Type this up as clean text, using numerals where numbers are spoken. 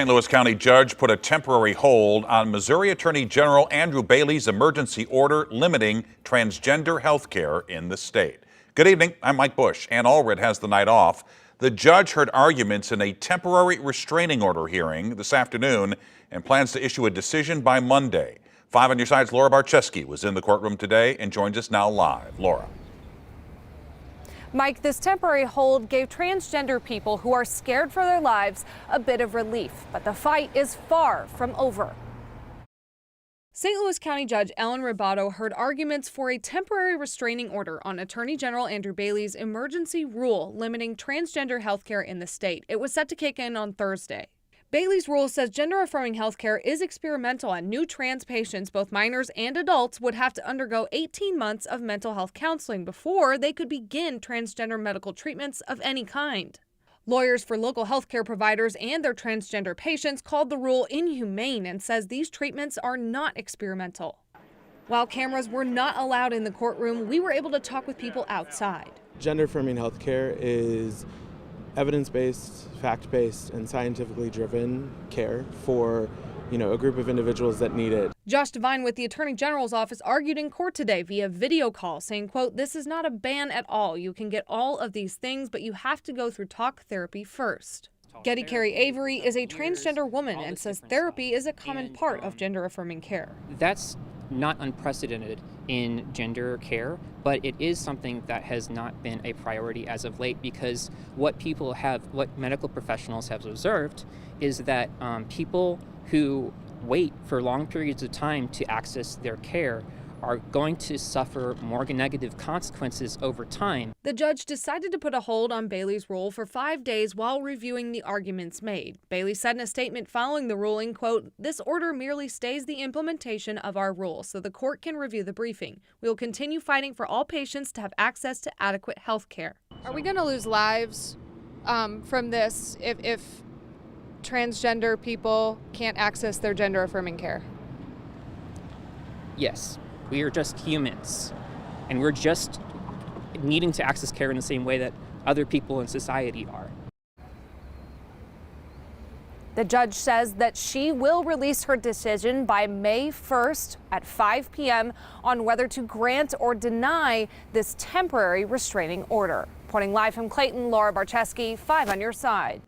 St. Louis County judge put a temporary hold on Missouri Attorney General Andrew Bailey's emergency order limiting transgender health care in the state. Good evening. I'm Mike Bush. Ann Allred has the night off. The judge heard arguments in a temporary restraining order hearing this afternoon and plans to issue a decision by Monday. 5 on your side's Laura Barczewski was in the courtroom today and joins us now live. Laura. Mike, this temporary hold gave transgender people who are scared for their lives a bit of relief, but the fight is far from over. St. Louis County Judge Ribaudo heard arguments for a temporary restraining order on Attorney General Andrew Bailey's emergency rule limiting transgender health care in the state. It was set to kick in on Thursday. Bailey's rule says gender-affirming health care is experimental and new trans patients, both minors and adults, would have to undergo 18 months of mental health counseling before they could begin transgender medical treatments of any kind. Lawyers for local health care providers and their transgender patients called the rule inhumane and says these treatments are not experimental. While cameras were not allowed in the courtroom, we were able to talk with people outside. Gender-affirming health care is evidence-based, fact-based, and scientifically driven care for, a group of individuals that need it. Josh Devine with the Attorney General's office argued in court today via video call, saying, quote, "This is not a ban at all. You can get all of these things, but you have to go through talk therapy first." Getty Carey Avery is a transgender woman and says therapy is a common part of gender-affirming care. That's not unprecedented in gender care, but it is something that has not been a priority as of late, because what medical professionals have observed is that people who wait for long periods of time to access their care are going to suffer more negative consequences over time. The judge decided to put a hold on Bailey's rule for 5 days while reviewing the arguments made. Bailey said in a statement following the ruling, quote, "This order merely stays the implementation of our rule so the court can review the briefing. We will continue fighting for all patients to have access to adequate health care." Are we going to lose lives from this if transgender people can't access their gender-affirming care? Yes. We are just humans, and we're just needing to access care in the same way that other people in society are. The judge says that she will release her decision by May 1st at 5 p.m. on whether to grant or deny this temporary restraining order. Reporting live from Clayton, Laura Barczewski, 5 on your side.